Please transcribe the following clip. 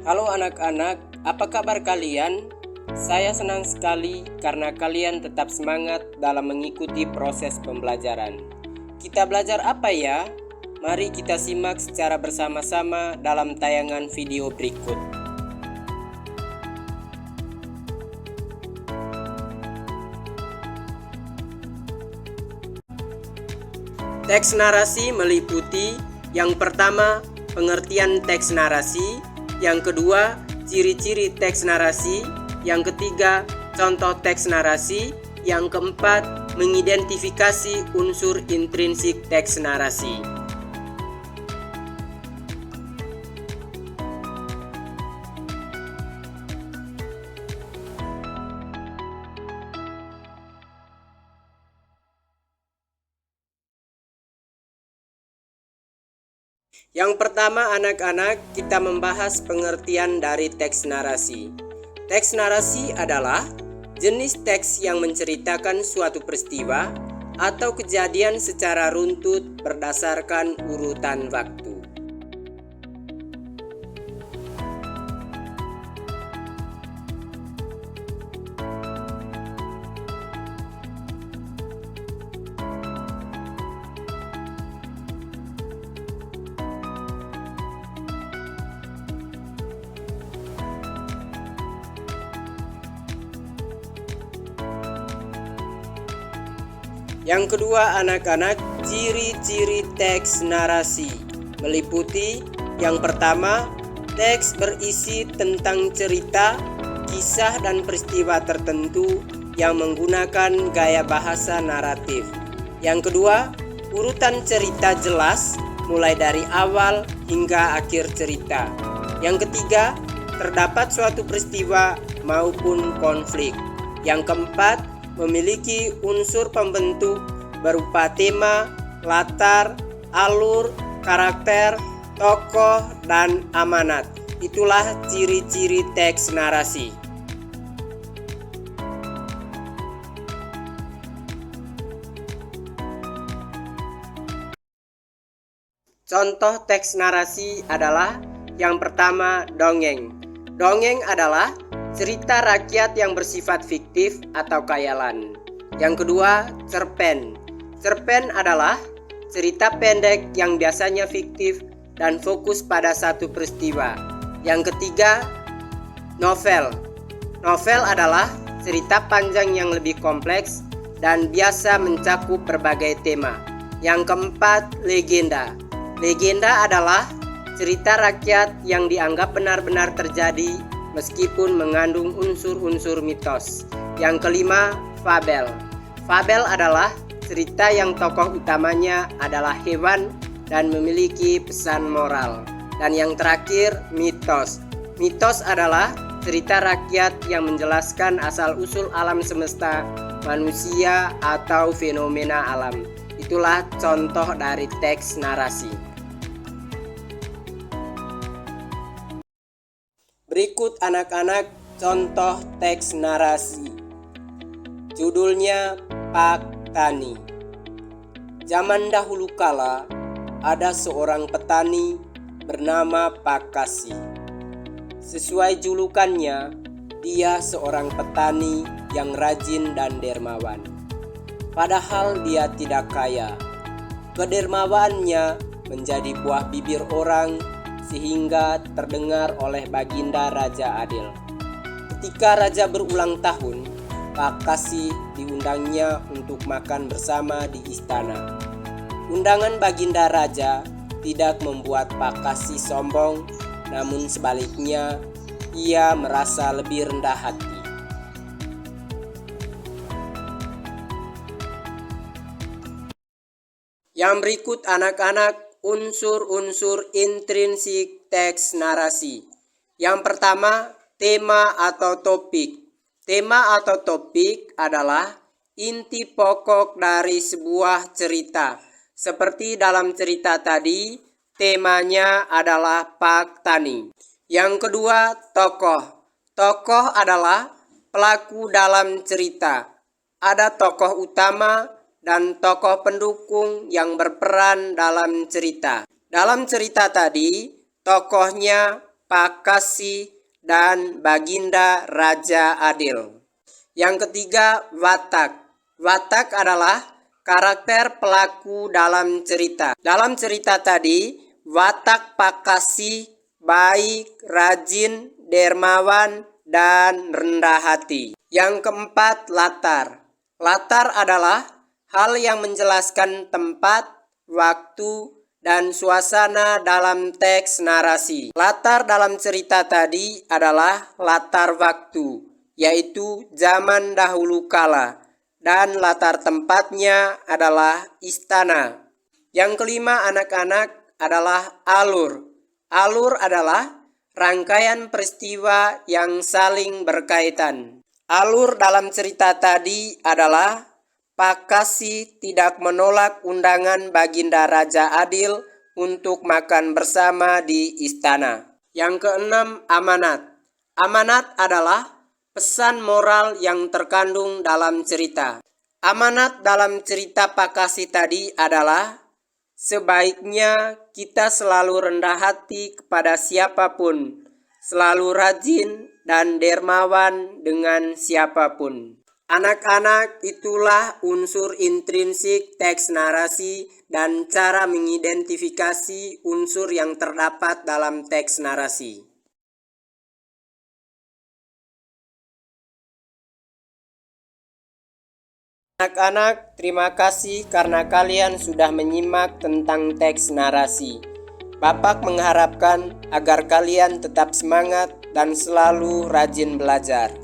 Halo anak-anak, apa kabar kalian? Saya senang sekali karena kalian tetap semangat dalam mengikuti proses pembelajaran. Kita belajar apa ya? Mari kita simak secara bersama-sama dalam tayangan video berikut. Teks narasi meliputi yang pertama, pengertian teks narasi, yang kedua, ciri-ciri teks narasi, yang ketiga, contoh teks narasi, yang keempat, mengidentifikasi unsur intrinsik teks narasi. Yang pertama anak-anak, kita membahas pengertian dari teks narasi. Teks narasi adalah jenis teks yang menceritakan suatu peristiwa atau kejadian secara runtut berdasarkan urutan waktu. Yang kedua anak-anak, ciri-ciri teks narasi meliputi yang pertama, teks berisi tentang cerita, kisah dan peristiwa tertentu yang menggunakan gaya bahasa naratif. Yang kedua, urutan cerita jelas mulai dari awal hingga akhir cerita. Yang ketiga, terdapat suatu peristiwa maupun konflik. Yang keempat, memiliki unsur pembentuk berupa tema, latar, alur, karakter, tokoh, dan amanat. Itulah ciri-ciri teks narasi. Contoh teks narasi adalah yang pertama, dongeng. Dongeng adalah cerita rakyat yang bersifat fiktif atau khayalan. Yang kedua, cerpen. Cerpen adalah cerita pendek yang biasanya fiktif dan fokus pada satu peristiwa. Yang ketiga, novel. Novel adalah cerita panjang yang lebih kompleks dan biasa mencakup berbagai tema. Yang keempat, legenda. Legenda adalah cerita rakyat yang dianggap benar-benar terjadi meskipun mengandung unsur-unsur mitos. Yang kelima, fabel. Fabel adalah cerita yang tokoh utamanya adalah hewan dan memiliki pesan moral. Dan yang terakhir, mitos. Mitos adalah cerita rakyat yang menjelaskan asal-usul alam semesta, manusia, atau fenomena alam. Itulah contoh dari teks narasi. Berikut anak-anak contoh teks narasi. Judulnya Pak Tani. Zaman dahulu kala ada seorang petani bernama Pak Kasih. Sesuai julukannya, dia seorang petani yang rajin dan dermawan. Padahal dia tidak kaya. Kedermawaannya menjadi buah bibir orang sehingga terdengar oleh Baginda Raja Adil. Ketika raja berulang tahun, Pak Kasih diundangnya untuk makan bersama di istana. Undangan Baginda Raja tidak membuat Pak Kasih sombong, namun sebaliknya ia merasa lebih rendah hati. Yang berikut anak-anak, unsur-unsur intrinsik teks narasi. Yang pertama, tema atau topik. Tema atau topik adalah inti pokok dari sebuah cerita. Seperti dalam cerita tadi, temanya adalah Pak Tani. Yang kedua, tokoh. Tokoh adalah pelaku dalam cerita. Ada tokoh utama dan tokoh pendukung yang berperan dalam cerita. Dalam cerita tadi, tokohnya Pakasi, dan Baginda Raja Adil. Yang ketiga, watak. Watak adalah karakter pelaku dalam cerita. Dalam cerita tadi, watak Pakasi baik, rajin, dermawan, dan rendah hati. Yang keempat, latar. Latar adalah hal yang menjelaskan tempat, waktu, dan suasana dalam teks narasi. Latar dalam cerita tadi adalah latar waktu, yaitu zaman dahulu kala, dan latar tempatnya adalah istana. Yang kelima, anak-anak, adalah alur. Alur adalah rangkaian peristiwa yang saling berkaitan. Alur dalam cerita tadi adalah Pakasi tidak menolak undangan Baginda Raja Adil untuk makan bersama di istana. Yang keenam, amanat. Amanat adalah pesan moral yang terkandung dalam cerita. Amanat dalam cerita Pakasi tadi adalah sebaiknya kita selalu rendah hati kepada siapapun, selalu rajin dan dermawan dengan siapapun. Anak-anak, itulah unsur intrinsik teks narasi dan cara mengidentifikasi unsur yang terdapat dalam teks narasi. Anak-anak, terima kasih karena kalian sudah menyimak tentang teks narasi. Bapak mengharapkan agar kalian tetap semangat dan selalu rajin belajar.